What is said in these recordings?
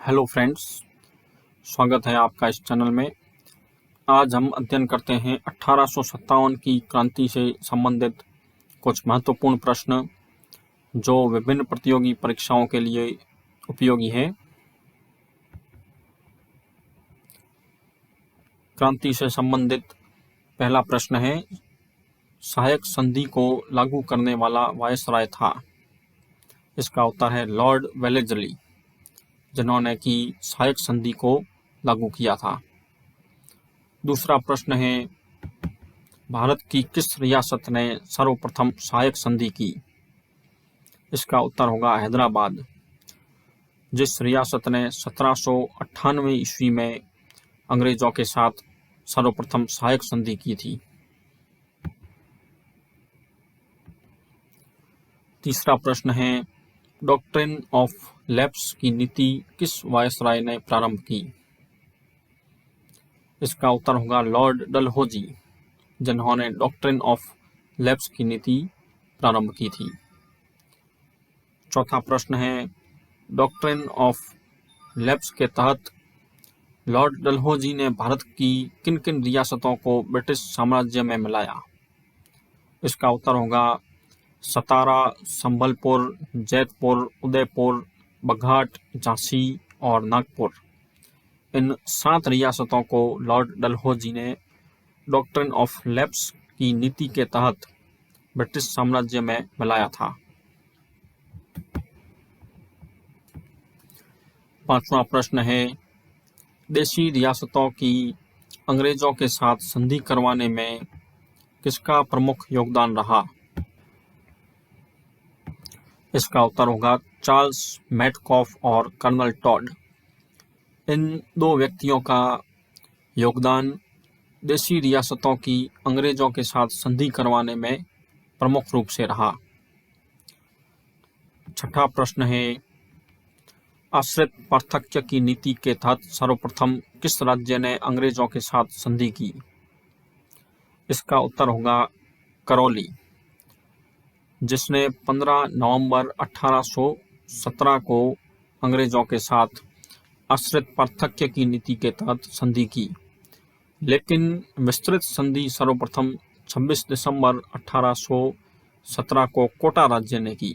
Hello friends, स्वागत है आपका इस चैनल में। आज हम अध्ययन करते हैं 1857 की क्रांति से संबंधित कुछ महत्वपूर्ण प्रश्न जो विभिन्न प्रतियोगी परीक्षाओं के लिए उपयोगी है। क्रांति से संबंधित पहला प्रश्न है, सहायक संधि को लागू करने वाला वायसराय था। इसका उत्तर है लॉर्ड वेलेस्ली, जिन्होंने की सहायक संधि को लागू किया था। दूसरा प्रश्न है, भारत की किस रियासत ने सर्वप्रथम सहायक संधि की? इसका उत्तर होगा हैदराबाद, जिस रियासत ने 1798 ईस्वी में अंग्रेजों के साथ सर्वप्रथम सहायक संधि की थी। तीसरा प्रश्न है, डॉक्ट्रिन ऑफ लैप्स की नीति किस वायसराय ने प्रारंभ की? इसका उत्तर होगा लॉर्ड डलहौजी, जिन्होंने डॉक्ट्रिन ऑफ लैप्स की नीति प्रारंभ की थी। चौथा प्रश्न है, डॉक्ट्रिन ऑफ लैप्स के तहत लॉर्ड डलहौजी ने भारत की किन किन रियासतों को ब्रिटिश साम्राज्य में मिलाया? इसका उत्तर होगा सतारा, संबलपुर, जैतपुर, उदयपुर, बघाट, झांसी और नागपुर। इन 7 रियासतों को लॉर्ड डलहौजी ने डॉक्ट्रिन ऑफ लैप्स की नीति के तहत ब्रिटिश साम्राज्य में मिलाया था। पांचवा प्रश्न है, देशी रियासतों की अंग्रेजों के साथ संधि करवाने में किसका प्रमुख योगदान रहा? इसका उत्तर होगा चार्ल्स मैटकॉफ और कर्नल टॉड। इन 2 व्यक्तियों का योगदान देशी रियासतों की अंग्रेजों के साथ संधि करवाने में प्रमुख रूप से रहा। छठा प्रश्न है, आश्रित पार्थक्य की नीति के तहत सर्वप्रथम किस राज्य ने अंग्रेजों के साथ संधि की? इसका उत्तर होगा करौली, जिसने 15 नवंबर 1817 को अंग्रेजों के साथ आश्रित पार्थक्य की नीति के तहत संधि की, लेकिन विस्तृत संधि सर्वप्रथम 26 दिसंबर 1817 को कोटा राज्य ने की।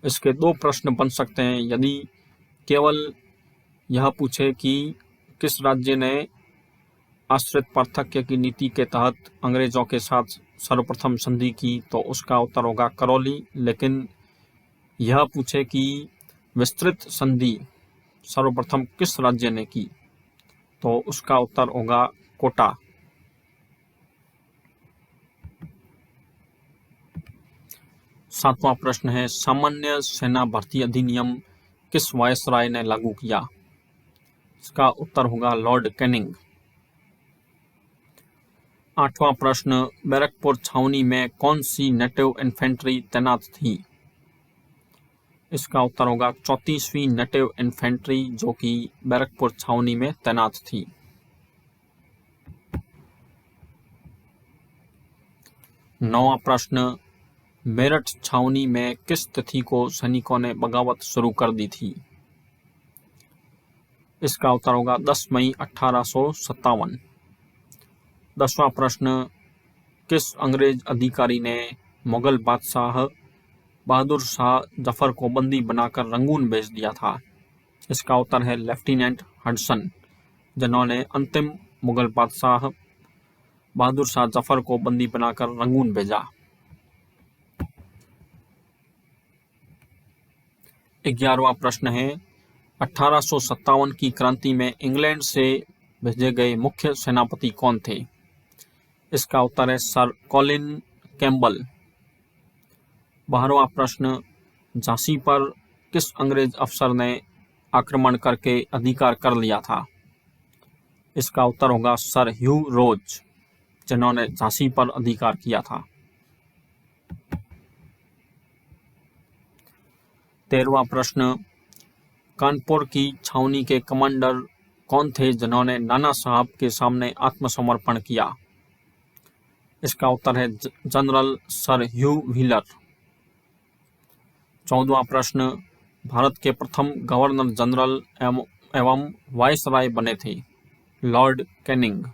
इसके 2 प्रश्न बन सकते हैं यदि केवल यह पूछे कि किस राज्य ने आश्रित पार्थक्य की नीति के तहत अंग्रेजों के साथ सर्वप्रथम संधि की तो उसका उत्तर होगा करौली, लेकिन यह पूछे कि विस्तृत संधि सर्वप्रथम किस राज्य ने की तो उसका उत्तर होगा कोटा। सातवां प्रश्न है, सामान्य सेना भर्ती अधिनियम किस वायसराय ने लागू किया? इसका उत्तर होगा लॉर्ड कैनिंग। आठवां प्रश्न, बैरकपुर छावनी में कौन सी नेटिव इन्फेंट्री तैनात थी? इसका उत्तर होगा 34वीं नेटिव इन्फेंट्री, जो कि बैरकपुर छावनी में तैनात थी। नौवां प्रश्न, मेरठ छावनी में किस तिथि को सैनिकों ने बगावत शुरू कर दी थी? इसका उत्तर होगा 10 मई 1857। 10वां प्रश्न, किस अंग्रेज अधिकारी ने मुगल बादशाह बहादुर शाह जफर को बंदी बनाकर रंगून भेज दिया था? इसका उत्तर है लेफ्टिनेंट हडसन, जिन्होंने अंतिम मुगल बादशाह बहादुर शाह जफर को बंदी बनाकर रंगून भेजा। 11वां प्रश्न है, 1857 की क्रांति में इंग्लैंड से भेजे गए मुख्य सेनापति कौन थे? इसका उत्तर है सर कॉलिन कैम्पबेल। 12वां प्रश्न, झांसी पर किस अंग्रेज अफसर ने आक्रमण करके अधिकार कर लिया था? इसका उत्तर होगा सर ह्यू रोज, जिन्होंने झांसी पर अधिकार किया था। 13वां प्रश्न, कानपुर की छावनी के कमांडर कौन थे जिन्होंने नाना साहब के सामने आत्मसमर्पण किया? इसका उत्तर है जनरल सर ह्यू व्हीलर। 14वां प्रश्न, भारत के प्रथम गवर्नर जनरल एवं वायसराय बने थे? Lord Canning.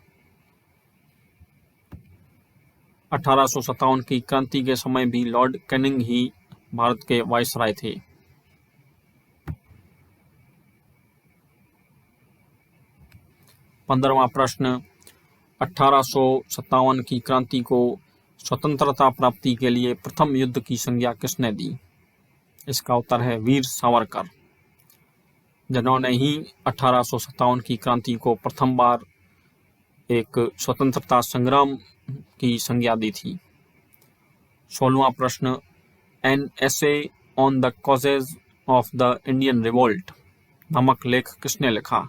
1857 की क्रांति के समय भी लॉर्ड कैनिंग ही भारत के वायसराय थे। 15वां प्रश्न, 1857 की क्रांति को स्वतंत्रता प्राप्ति के लिए प्रथम युद्ध की संज्ञा किसने दी? इसका उत्तर है वीर सावरकर, जिन्होंने ही 1857 की क्रांति को प्रथम बार एक स्वतंत्रता संग्राम की संज्ञा दी थी। 16वां प्रश्न, an essay on the causes of the Indian revolt नामक लेख किसने लिखा?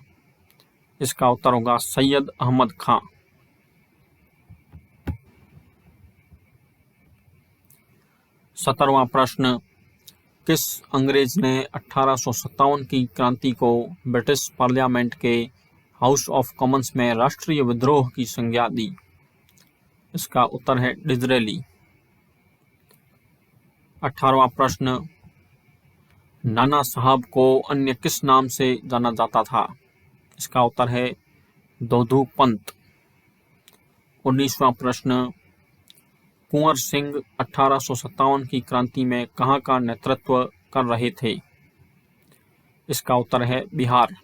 इसका उत्तर होगा सैयद अहमद खां। 17वां प्रश्न, किस अंग्रेज ने 1857 की क्रांति को ब्रिटिश पार्लियामेंट के हाउस ऑफ कॉमन्स में राष्ट्रीय विद्रोह की संज्ञा दी? इसका उत्तर है डिज़रेली। 18वां प्रश्न, नाना साहब को अन्य किस नाम से जाना जाता था? इसका उत्तर है दोधू पंत। 19वां प्रश्न, कुंवर सिंह 1857 की क्रांति में कहाँ का नेतृत्व कर रहे थे? इसका उत्तर है बिहार।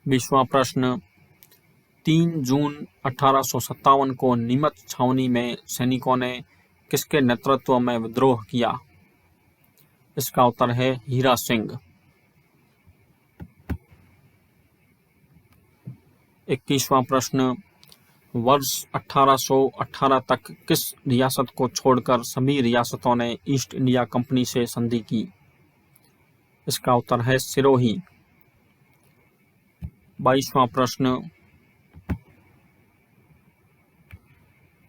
20वां प्रश्न, 3 जून 1857 को नीमच छावनी में सैनिकों ने किसके नेतृत्व में विद्रोह किया? इसका उत्तर है हीरा सिंह। 21वां प्रश्न, वर्ष 1818 तक किस रियासत को छोड़कर सभी रियासतों ने ईस्ट इंडिया कंपनी से संधि की? इसका उत्तर है सिरोही। 22वां प्रश्न,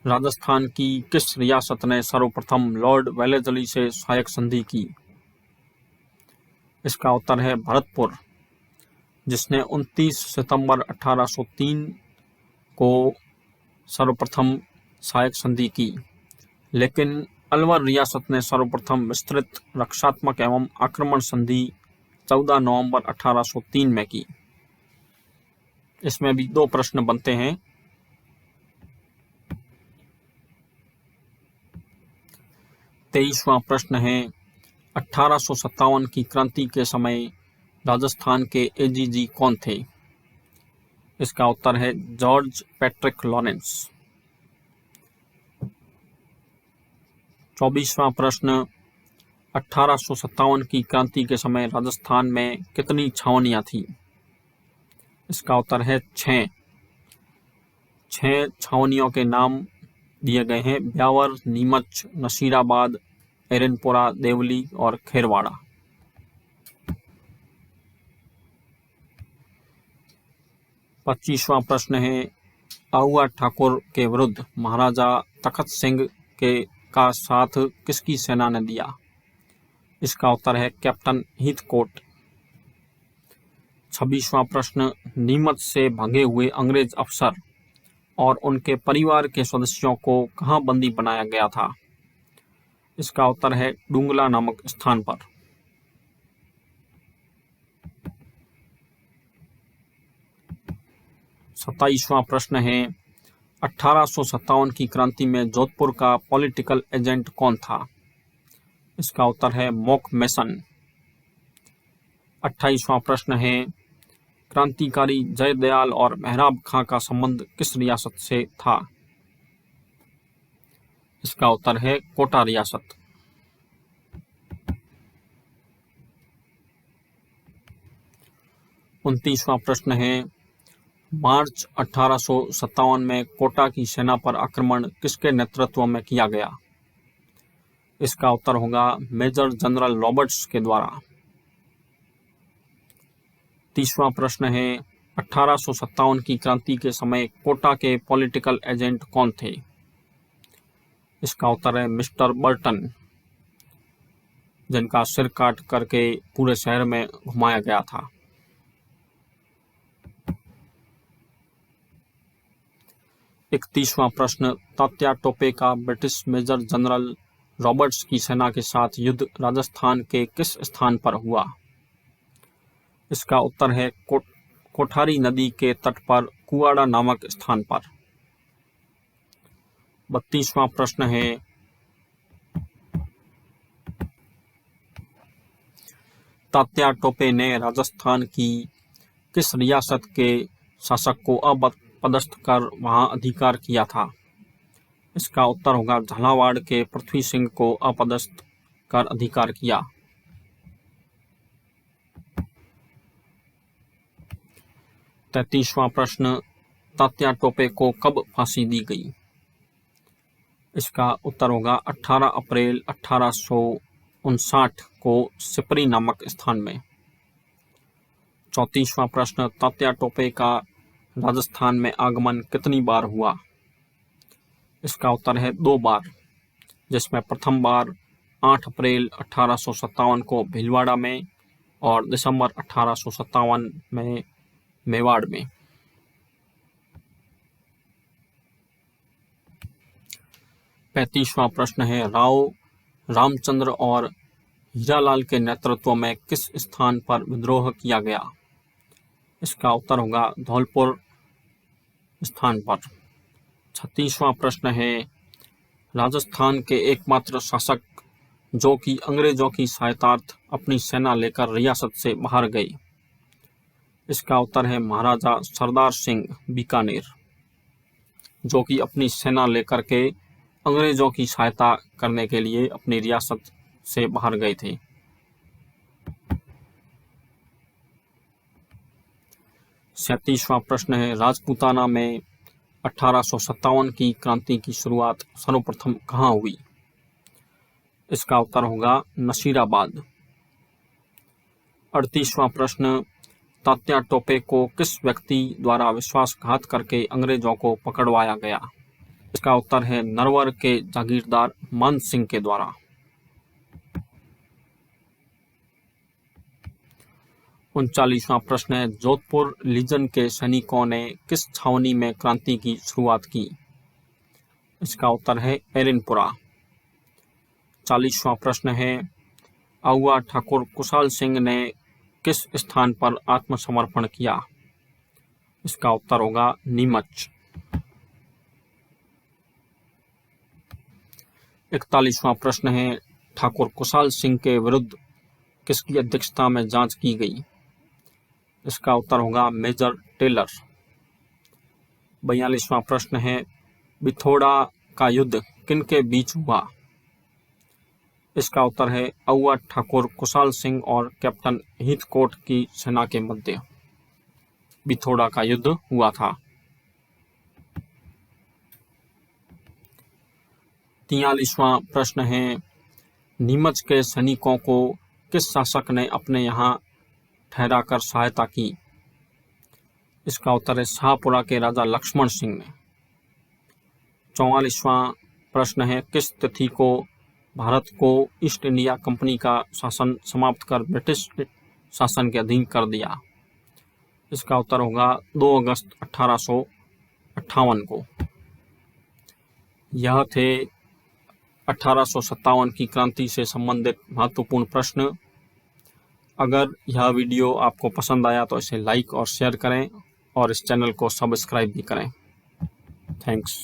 राजस्थान की किस रियासत ने सर्वप्रथम लॉर्ड वेलेस्ली से सहायक संधि की? इसका उत्तर है भरतपुर, जिसने 29 सितंबर 1803 को सर्वप्रथम सहायक संधि की, लेकिन अलवर रियासत ने सर्वप्रथम विस्तृत रक्षात्मक एवं आक्रमण संधि 14 नवंबर 1803 में की। इसमें भी 2 प्रश्न बनते हैं। तेईसवां प्रश्न है, 1857 की क्रांति के समय राजस्थान के एजीजी कौन थे? इसका उत्तर है जॉर्ज पैट्रिक लॉरेंस। 24वां प्रश्न, 1857 की क्रांति के समय राजस्थान में कितनी छावनियां थीं? इसका उत्तर है 6। 6 छावनियों के नाम दिए गए हैं, ब्यावर, नीमच, नसीराबाद, एरनपुरा, देवली और खेरवाड़ा। 25वां प्रश्न है, आहुआ ठाकुर के विरुद्ध महाराजा तखत सिंह का साथ किसकी सेना ने दिया? इसका उत्तर है कैप्टन हीथकोट। 26वां प्रश्न, नीमच से भागे हुए अंग्रेज अफसर और उनके परिवार के सदस्यों को कहाँ बंदी बनाया गया था? इसका उत्तर है डुंगला नामक स्थान पर। 27वां प्रश्न है, 1857 की क्रांति में जोधपुर का पॉलिटिकल एजेंट कौन था? इसका उत्तर है मोक मैसन। 28वां प्रश्न है, क्रांतिकारी जयदयाल और मेहराब खां का संबंध किस रियासत से था? इसका उत्तर है कोटा रियासत। 29वां प्रश्न है, मार्च 1857 में कोटा की सेना पर आक्रमण किसके नेतृत्व में किया गया? इसका उत्तर होगा मेजर जनरल रॉबर्ट्स के द्वारा। 30वां प्रश्न है, 1857 की क्रांति के समय कोटा के पॉलिटिकल एजेंट कौन थे? इसका उत्तर है मिस्टर बर्टन, जिनका सिर काट करके पूरे शहर में घुमाया गया था। 31वां प्रश्न, तात्या टोपे का ब्रिटिश मेजर जनरल रॉबर्ट्स की सेना के साथ युद्ध राजस्थान के किस स्थान पर हुआ? इसका उत्तर है कोठारी नदी के तट पर कुआड़ा नामक स्थान पर। 32वां प्रश्न है, तात्या टोपे ने राजस्थान की किस रियासत के शासक को अपदस्थ कर वहां अधिकार किया था? इसका उत्तर होगा झालावाड़ के पृथ्वी सिंह को अपदस्थ कर अधिकार किया। 33वां प्रश्न, तात्या टोपे को कब फांसी दी गई? इसका उत्तर होगा 18 अप्रैल 1859 को सिपरी नामक स्थान में। 34वां प्रश्न, तात्या टोपे का राजस्थान में आगमन कितनी बार हुआ? इसका उत्तर है 2 बार, जिसमें प्रथम बार 8 अप्रैल 1857 को भीलवाड़ा में और दिसंबर 1857 में मेवाड़ में। 35वां प्रश्न है, राव रामचंद्र और हीरालाल के नेतृत्व में किस स्थान पर विद्रोह किया गया? इसका उत्तर होगा धौलपुर स्थान पर। 36वां प्रश्न है, राजस्थान के एकमात्र शासक जो कि अंग्रेजों की सहायतार्थ अपनी सेना लेकर रियासत से बाहर गए। इसका उत्तर है महाराजा सरदार सिंह बीकानेर, जो कि अपनी सेना लेकर के अंग्रेजों की सहायता करने के लिए अपनी रियासत से बाहर गए थे। 37वां प्रश्न है, राजपूताना में 1857 की क्रांति की शुरुआत सर्वप्रथम कहाँ हुई? इसका उत्तर होगा नसीराबाद। 38वां प्रश्न, तात्या टोपे को किस व्यक्ति द्वारा विश्वासघात करके अंग्रेजों को पकड़वाया गया? इसका उत्तर है नरवर के जागीरदार मान सिंह के द्वारा। 39वां प्रश्न है, जोधपुर लीजन के सैनिकों ने किस छावनी में क्रांति की शुरुआत की? इसका उत्तर है एरिनपुरा। 40वां प्रश्न है, आउआ ठाकुर कुशाल सिंह ने किस स्थान पर आत्मसमर्पण किया? इसका उत्तर होगा नीमच। 41वां प्रश्न है, ठाकुर कुशाल सिंह के विरुद्ध किसकी अध्यक्षता में जांच की गई? इसका उत्तर होगा मेजर टेलर। 42वां प्रश्न है, बिथोड़ा का युद्ध किनके बीच हुआ? इसका उत्तर है आउआ ठाकुर कुशाल सिंह और कैप्टन हीथकोट की सेना के मध्य बिथोड़ा का युद्ध हुआ था। 43वां प्रश्न है, नीमच के सैनिकों को किस शासक ने अपने यहाँ ठहराकर सहायता की? इसका उत्तर है शाहपुरा के राजा लक्ष्मण सिंह ने। 44वां प्रश्न है, किस तिथि को भारत को ईस्ट इंडिया कंपनी का शासन समाप्त कर ब्रिटिश शासन के अधीन कर दिया? इसका उत्तर होगा 2 अगस्त 1858 को। यह थे 1857 की क्रांति से संबंधित महत्वपूर्ण प्रश्न। अगर यह वीडियो आपको पसंद आया तो इसे लाइक और शेयर करें और इस चैनल को सब्सक्राइब भी करें। थैंक्स।